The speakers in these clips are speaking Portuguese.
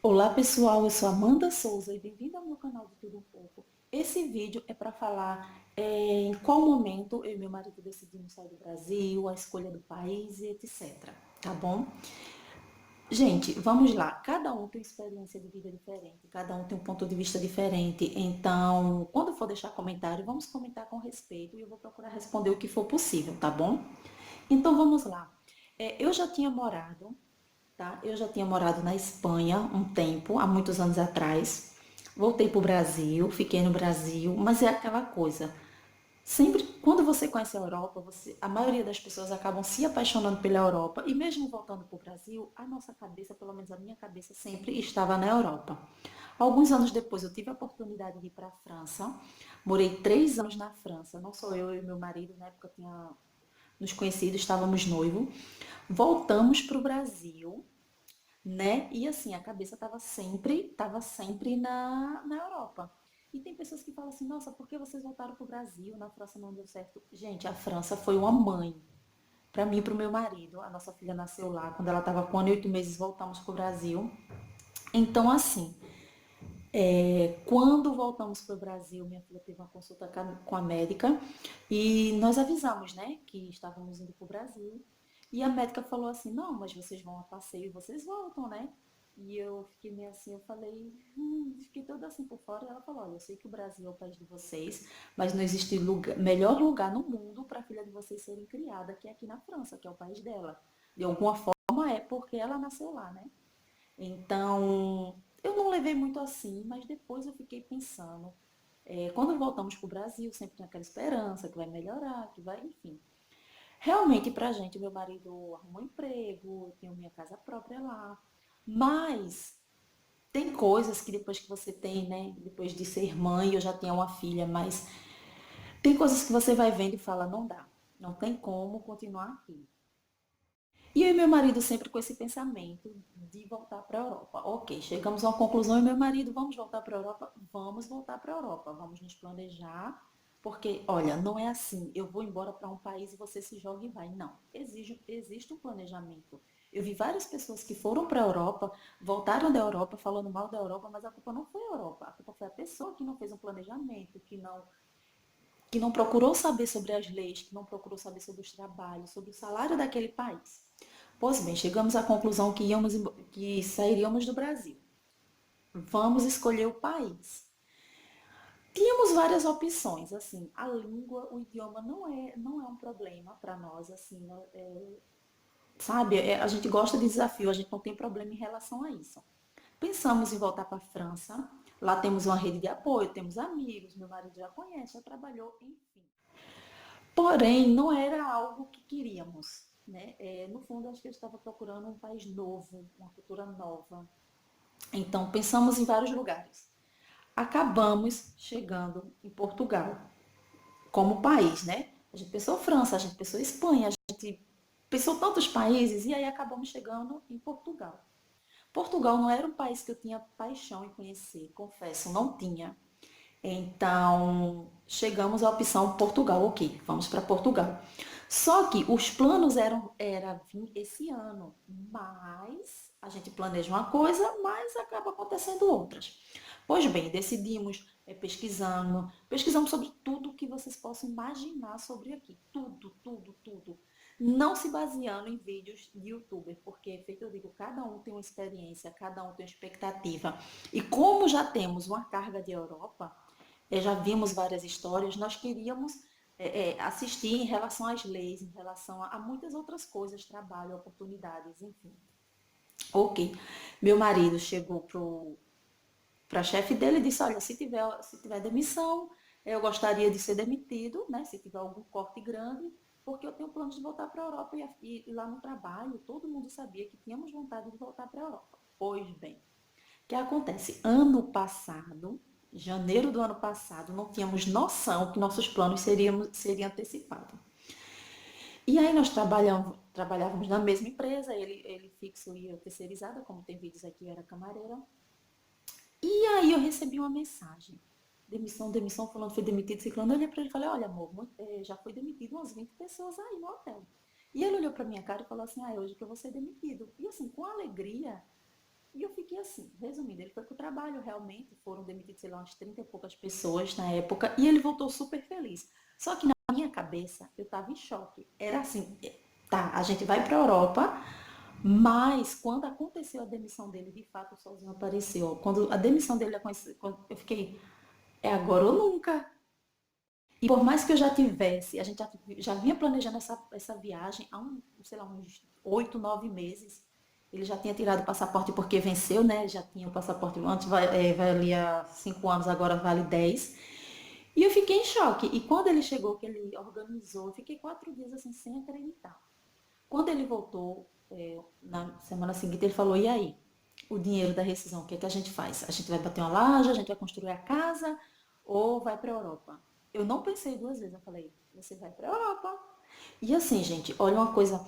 Olá pessoal, eu sou Amanda Souza e bem-vindo ao meu canal de Tudo Um Pouco. Esse vídeo é para falar em qual momento eu e meu marido decidimos sair do Brasil, a escolha do país e etc. Tá bom? Gente, vamos lá. Cada um tem experiência de vida diferente, cada um tem um ponto de vista diferente. Então, quando for deixar comentário, vamos comentar com respeito e eu vou procurar responder o que for possível, tá bom? Então vamos lá. Eu já tinha morado, tá? Eu já tinha morado na Espanha um tempo, há muitos anos atrás. Voltei para o Brasil, fiquei no Brasil, mas é aquela coisa. Sempre, quando você conhece a Europa, a maioria das pessoas acabam se apaixonando pela Europa e mesmo voltando para o Brasil, a nossa cabeça, pelo menos a minha cabeça, sempre estava na Europa. Alguns anos depois, eu tive a oportunidade de ir para a França. Morei 3 anos na França. Não sou eu e meu marido, na época eu tinha nos conhecido, estávamos noivos. Voltamos para o Brasil, né? E assim, a cabeça estava sempre na Europa. E tem pessoas que falam assim, nossa, por que vocês voltaram para o Brasil? Na França não deu certo. Gente, a França foi uma mãe para mim e para o meu marido. A nossa filha nasceu lá, quando ela estava com 1 ano e 8 meses, voltamos para o Brasil. Então, assim, quando voltamos para o Brasil, minha filha teve uma consulta com a médica e nós avisamos, né, que estávamos indo para o Brasil. E a médica falou assim: não, mas vocês vão a passeio e vocês voltam, né? E eu fiquei meio assim, eu falei, fiquei toda assim por fora. E ela falou: olha, eu sei que o Brasil é o país de vocês, mas não existe melhor lugar no mundo para a filha de vocês serem criada que é aqui na França, que é o país dela. De alguma forma é porque ela nasceu lá, né? Então, eu não levei muito assim, mas depois eu fiquei pensando. Quando voltamos para o Brasil, sempre tem aquela esperança que vai melhorar, que vai, enfim. Realmente, pra gente, meu marido arrumou um emprego, eu tenho minha casa própria lá. Mas tem coisas que depois que você tem, né? Depois de ser mãe, eu já tenho uma filha, mas tem coisas que você vai vendo e fala, não dá. Não tem como continuar aqui. E eu e meu marido sempre com esse pensamento de voltar para a Europa. Ok, chegamos a uma conclusão e meu marido, vamos voltar para a Europa? Vamos voltar para a Europa, vamos nos planejar, porque, olha, não é assim, eu vou embora para um país e você se joga e vai. Não, existe um planejamento. Eu vi várias pessoas que foram para a Europa, voltaram da Europa falando mal da Europa, mas a culpa não foi a Europa, a culpa foi a pessoa que não fez um planejamento, que não procurou saber sobre as leis, que não procurou saber sobre os trabalhos, sobre o salário daquele país. Pois bem, chegamos à conclusão que sairíamos do Brasil. Vamos escolher o país. Tínhamos várias opções, assim, a língua, o idioma não é um problema para nós, assim, sabe? A gente gosta de desafio, a gente não tem problema em relação a isso. Pensamos em voltar para a França, lá temos uma rede de apoio, temos amigos, meu marido já conhece, já trabalhou, enfim. Porém, não era algo que queríamos, né? No fundo, acho que eu estava procurando um país novo, uma cultura nova. Então, pensamos em vários lugares. Acabamos chegando em Portugal, como país, né? A gente pensou França, a gente pensou Espanha, a gente pensou tantos países e aí acabamos chegando em Portugal. Portugal não era um país que eu tinha paixão em conhecer, confesso, não tinha. Então, chegamos à opção Portugal, ok, vamos para Portugal. Só que os planos era vir esse ano, mas a gente planeja uma coisa, mas acaba acontecendo outras. Pois bem, decidimos pesquisamos sobre tudo que vocês possam imaginar sobre aqui, tudo, tudo, tudo. Não se baseando em vídeos de youtuber, porque, feito eu digo, cada um tem uma experiência, cada um tem uma expectativa. E como já temos uma carga de Europa, já vimos várias histórias, nós queríamos assistir em relação às leis, em relação a muitas outras coisas, trabalho, oportunidades, enfim. Ok. Meu marido chegou para a chefe dele e disse, olha, se tiver demissão, eu gostaria de ser demitido, né? Se tiver algum corte grande, porque eu tenho planos de voltar para a Europa e lá no trabalho todo mundo sabia que tínhamos vontade de voltar para a Europa. Pois bem, o que acontece? Ano passado, janeiro do ano passado, não tínhamos noção que nossos planos seriam antecipados. E aí nós trabalhávamos na mesma empresa, ele fixo e eu terceirizada, como tem vídeos aqui, eu era camareira. E aí eu recebi uma mensagem. Demissão, demissão, fulano foi demitido, ciclano. Eu olhei para ele e falei, olha amor, já foi demitido umas 20 pessoas aí no hotel. E ele olhou para minha cara e falou assim, hoje que eu vou ser demitido. E assim, com alegria, E eu fiquei assim, resumindo, ele foi para o trabalho realmente, foram demitidos, sei lá, umas 30 e poucas pessoas na época, e ele voltou super feliz. Só que na minha cabeça, eu estava em choque. Era assim, tá, a gente vai para a Europa, mas quando aconteceu a demissão dele, de fato o solzinho apareceu. Quando a demissão dele aconteceu, eu fiquei, é agora ou nunca. E por mais que eu já tivesse, a gente já vinha planejando essa viagem há sei lá, uns 8, 9 meses. Ele já tinha tirado o passaporte porque venceu, né? Já tinha o passaporte antes, valia 5 anos, agora vale 10. E eu fiquei em choque. E quando ele chegou, que ele organizou, eu fiquei 4 dias assim, sem acreditar. Quando ele voltou, na semana seguinte, ele falou: e aí? O dinheiro da rescisão, o que é que a gente faz? A gente vai bater uma laje, a gente vai construir a casa ou vai para a Europa? Eu não pensei duas vezes, eu falei: você vai para a Europa. E assim, gente, olha uma coisa.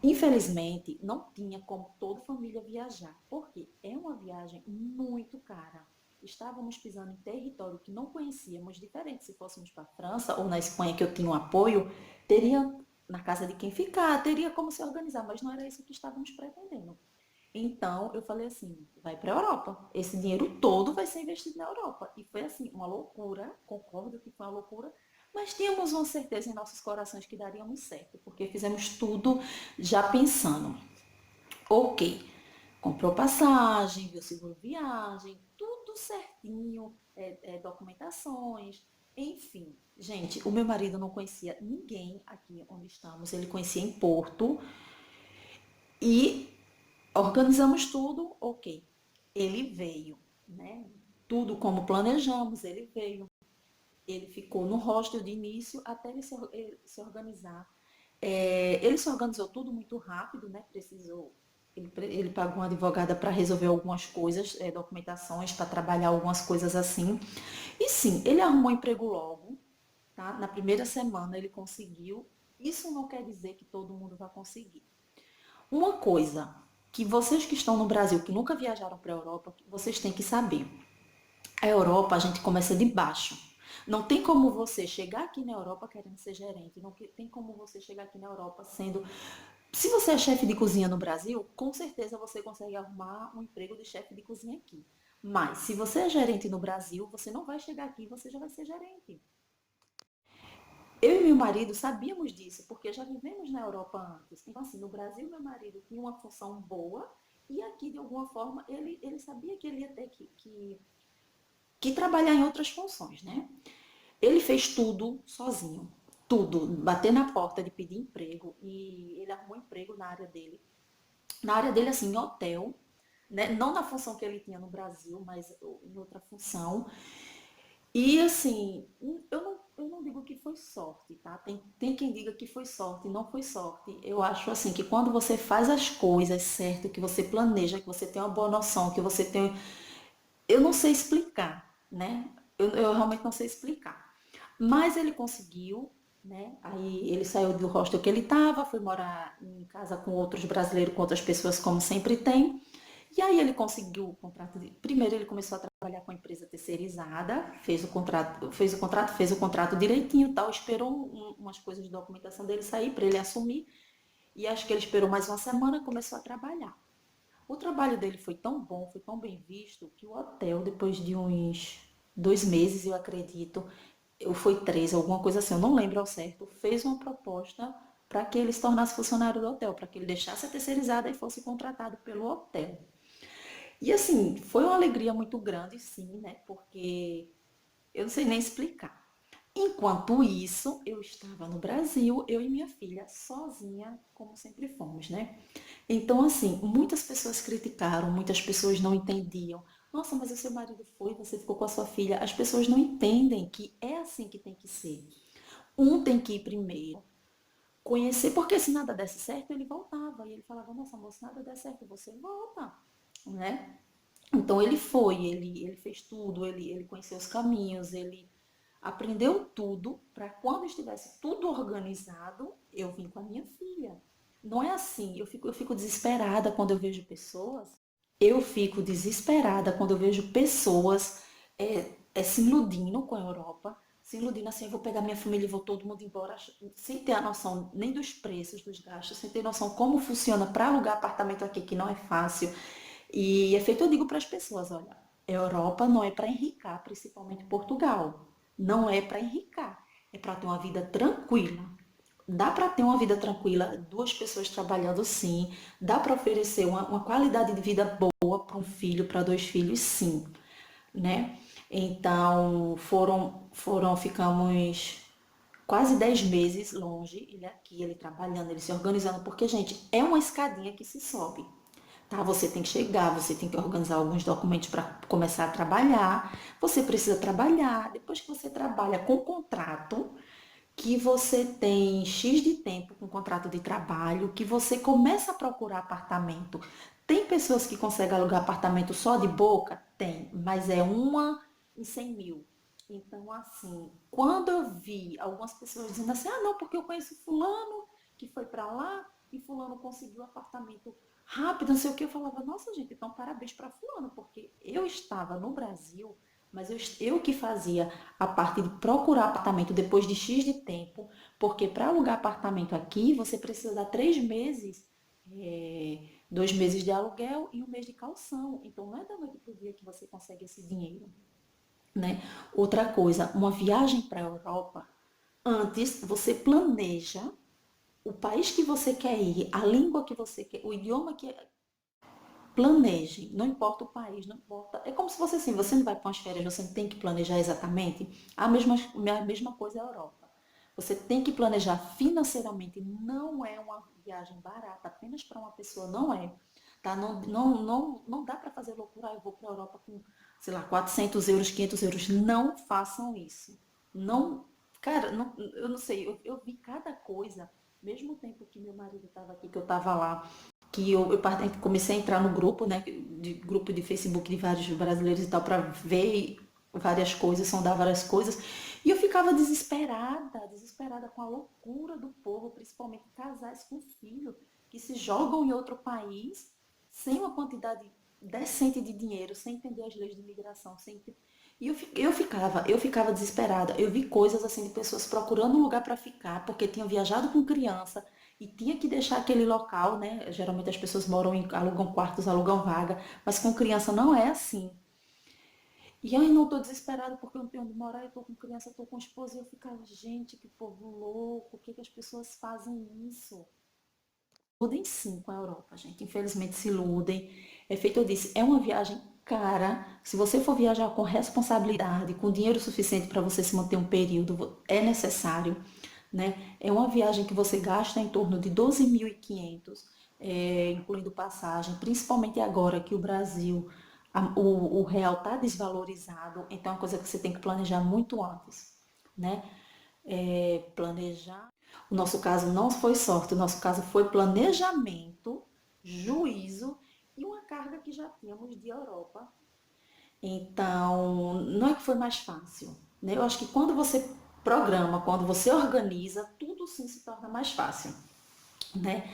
Infelizmente, não tinha como toda família viajar, porque é uma viagem muito cara. Estávamos pisando em território que não conhecíamos, diferente se fôssemos para a França ou na Espanha, que eu tinha um apoio, teria na casa de quem ficar, teria como se organizar, mas não era isso que estávamos pretendendo. Então, eu falei assim, vai para a Europa. Esse dinheiro todo vai ser investido na Europa. E foi assim, uma loucura, concordo que foi uma loucura, mas tínhamos uma certeza em nossos corações que daríamos certo, porque fizemos tudo já pensando, ok, comprou passagem, viu seguro viagem, tudo certinho, documentações, enfim. Gente, o meu marido não conhecia ninguém aqui onde estamos, ele conhecia em Porto, e organizamos tudo, ok. Ele veio, né? Tudo como planejamos, ele veio. Ele ficou no hostel de início até ele se organizar. Ele se organizou tudo muito rápido, né? Precisou. Ele pagou uma advogada para resolver algumas coisas, documentações, para trabalhar algumas coisas assim. E sim, ele arrumou emprego logo, tá? Na primeira semana ele conseguiu. Isso não quer dizer que todo mundo vai conseguir. Uma coisa que vocês que estão no Brasil, que nunca viajaram para a Europa, vocês têm que saber. A Europa, a gente começa de baixo. Não tem como você chegar aqui na Europa querendo ser gerente. Não tem como você chegar aqui na Europa sendo. Se você é chefe de cozinha no Brasil, com certeza você consegue arrumar um emprego de chefe de cozinha aqui. Mas se você é gerente no Brasil, você não vai chegar aqui, você já vai ser gerente. Eu e meu marido sabíamos disso, porque já vivemos na Europa antes. Então, assim, no Brasil, meu marido tinha uma função boa e aqui, de alguma forma, ele sabia que ele ia ter que trabalhar em outras funções, né? Ele fez tudo sozinho, tudo, bater na porta de pedir emprego e ele arrumou emprego na área dele assim, em hotel, né? Não na função que ele tinha no Brasil, mas em outra função. E assim, eu não digo que foi sorte, tá? Tem quem diga que foi sorte, não foi sorte. Eu acho assim que quando você faz as coisas certo, que você planeja, que você tem uma boa noção, que você tem. Eu não sei explicar, né? Eu realmente não sei explicar. Mas ele conseguiu, né? Aí ele saiu do hostel que ele estava, foi morar em casa com outros brasileiros, com outras pessoas, como sempre tem. E aí ele conseguiu o contrato. Primeiro ele começou a trabalhar com a empresa terceirizada, fez o contrato direitinho, tal, esperou umas coisas de documentação dele sair para ele assumir. E acho que ele esperou mais uma semana e começou a trabalhar. O trabalho dele foi tão bom, foi tão bem visto, que o hotel, depois de uns 2 meses, eu acredito, ou foi 3, alguma coisa assim, eu não lembro ao certo, fez uma proposta para que ele se tornasse funcionário do hotel, para que ele deixasse a terceirizada e fosse contratado pelo hotel. E assim, foi uma alegria muito grande, sim, né? Porque eu não sei nem explicar. Enquanto isso, eu estava no Brasil, eu e minha filha, sozinha, como sempre fomos, né? Então, assim, muitas pessoas criticaram, muitas pessoas não entendiam. Nossa, mas o seu marido foi, você ficou com a sua filha. As pessoas não entendem que é assim que tem que ser. Um tem que ir primeiro, conhecer, porque se nada desse certo, ele voltava. E ele falava, nossa, amor, se nada der certo, você volta, né? Então ele foi, ele fez tudo, ele conheceu os caminhos, ele aprendeu tudo para quando estivesse tudo organizado, eu vim com a minha filha. Não é assim, eu fico desesperada quando eu vejo pessoas, eu fico desesperada quando eu vejo pessoas se iludindo com a Europa, se iludindo assim, eu vou pegar minha família e vou todo mundo embora, sem ter a noção nem dos preços dos gastos, sem ter noção como funciona para alugar apartamento aqui, que não é fácil. E é feito, eu digo para as pessoas, olha, Europa não é para enricar, principalmente Portugal. Não é para enricar, é para ter uma vida tranquila. Dá para ter uma vida tranquila, duas pessoas trabalhando sim, dá para oferecer uma qualidade de vida boa para um filho, para dois filhos, sim, né? Então, ficamos quase 10 meses longe, ele aqui, ele trabalhando, ele se organizando, porque, gente, é uma escadinha que se sobe. Tá? Você tem que chegar, você tem que organizar alguns documentos para começar a trabalhar. Você precisa trabalhar. Depois que você trabalha com contrato, que você tem X de tempo com contrato de trabalho, que você começa a procurar apartamento. Tem pessoas que conseguem alugar apartamento só de boca? Tem, mas é uma em 100 mil. Então, assim, quando eu vi algumas pessoas dizendo assim, ah, não, porque eu conheço fulano que foi para lá e fulano conseguiu apartamento rápido, não sei o que, eu falava, nossa, gente, então parabéns para fulano, porque eu estava no Brasil, mas eu que fazia a parte de procurar apartamento depois de X de tempo, porque para alugar apartamento aqui, você precisa dar 3 meses, 2 meses de aluguel e um mês de calção. Então, não é da noite para o dia que você consegue esse dinheiro, né? Outra coisa, uma viagem para a Europa, antes você planeja o país que você quer ir, a língua que você quer, o idioma que planeje, não importa o país, não importa. É como se fosse assim, você não vai para umas férias, você não tem que planejar exatamente. A mesma coisa é a Europa. Você tem que planejar financeiramente, não é uma viagem barata, apenas para uma pessoa não é. Tá? Não dá para fazer loucura, eu vou para a Europa com, sei lá, 400 euros, 500 euros. Não façam isso. Não, cara, não, eu não sei, eu vi cada coisa, mesmo tempo que meu marido estava aqui, que eu estava lá, que eu comecei a entrar no grupo, né, grupo de Facebook de vários brasileiros e tal, para ver várias coisas, sondar várias coisas, e eu ficava desesperada, desesperada com a loucura do povo, principalmente casais com filho, que se jogam em outro país sem uma quantidade decente de dinheiro, sem entender as leis de imigração, e eu ficava desesperada. Eu vi coisas assim de pessoas procurando um lugar para ficar, porque tinham viajado com criança e tinha que deixar aquele local, né? Geralmente as pessoas alugam quartos, alugam vaga, mas com criança não é assim. E aí não estou desesperada porque eu não tenho onde morar, eu estou com criança, estou com esposa, e eu ficava, gente, que povo louco, por que as pessoas fazem isso? Iludem sim com a Europa, gente. Infelizmente se iludem. É feito, eu disse, é uma viagem cara. Se você for viajar com responsabilidade, com dinheiro suficiente para você se manter um período, é necessário, né? É uma viagem que você gasta em torno de 12.500, incluindo passagem, principalmente agora que o Brasil, o real está desvalorizado, então é uma coisa que você tem que planejar muito antes, né? Planejar. O nosso caso não foi sorte, o nosso caso foi planejamento, juízo e uma carga que já tínhamos de Europa. Então, não é que foi mais fácil, né? Eu acho que quando você programa, quando você organiza, tudo sim se torna mais fácil, né?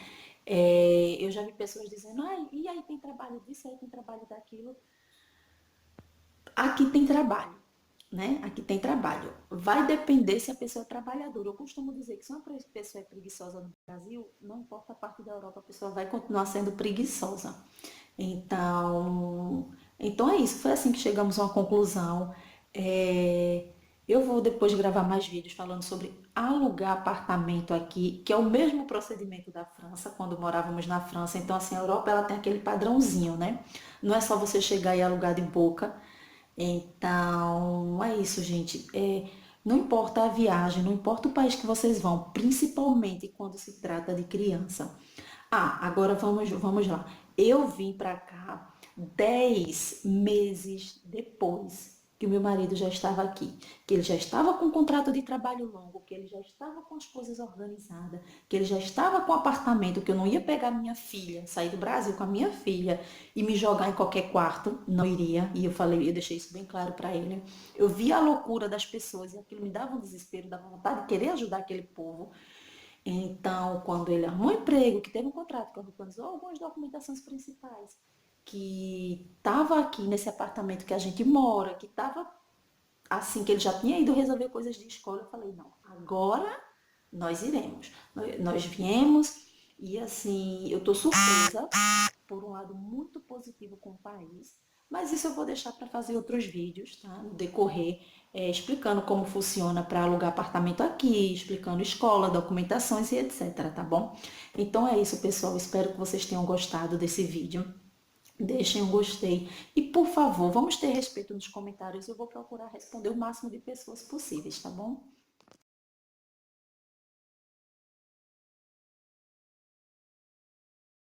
Eu já vi pessoas dizendo, ah, e aí tem trabalho disso, aí tem trabalho daquilo. Aqui tem trabalho, né? Aqui tem trabalho. Vai depender se a pessoa é trabalhadora. Eu costumo dizer que se uma pessoa é preguiçosa no Brasil, não importa a parte da Europa, a pessoa vai continuar sendo preguiçosa. Então é isso. Foi assim que chegamos a uma conclusão. É, eu vou depois gravar mais vídeos falando sobre alugar apartamento aqui, que é o mesmo procedimento da França, quando morávamos na França. Então, assim, a Europa ela tem aquele padrãozinho, né? Não é só você chegar e alugar de boca. Então, é isso, gente. Não importa a viagem, não importa o país que vocês vão, principalmente quando se trata de criança. Ah, agora vamos lá. Eu vim para cá 10 meses depois que o meu marido já estava aqui, que ele já estava com um contrato de trabalho longo, que ele já estava com as coisas organizadas, que ele já estava com o apartamento, que eu não ia pegar minha filha, sair do Brasil com a minha filha e me jogar em qualquer quarto, não iria. E eu deixei isso bem claro para ele. Eu vi a loucura das pessoas e aquilo me dava um desespero, dava vontade de querer ajudar aquele povo. Então, quando ele arrumou um emprego, que teve um contrato, que organizou algumas documentações principais, que estava aqui nesse apartamento que a gente mora, que estava assim, que ele já tinha ido resolver coisas de escola, eu falei, não, agora nós iremos. Nós viemos e assim, eu estou surpresa por um lado muito positivo com o país, mas isso eu vou deixar para fazer outros vídeos, tá? No decorrer, explicando como funciona para alugar apartamento aqui, explicando escola, documentações e etc, tá bom? Então é isso, pessoal. Espero que vocês tenham gostado desse vídeo. Deixem um gostei. E, por favor, vamos ter respeito nos comentários. Eu vou procurar responder o máximo de pessoas possíveis, tá bom?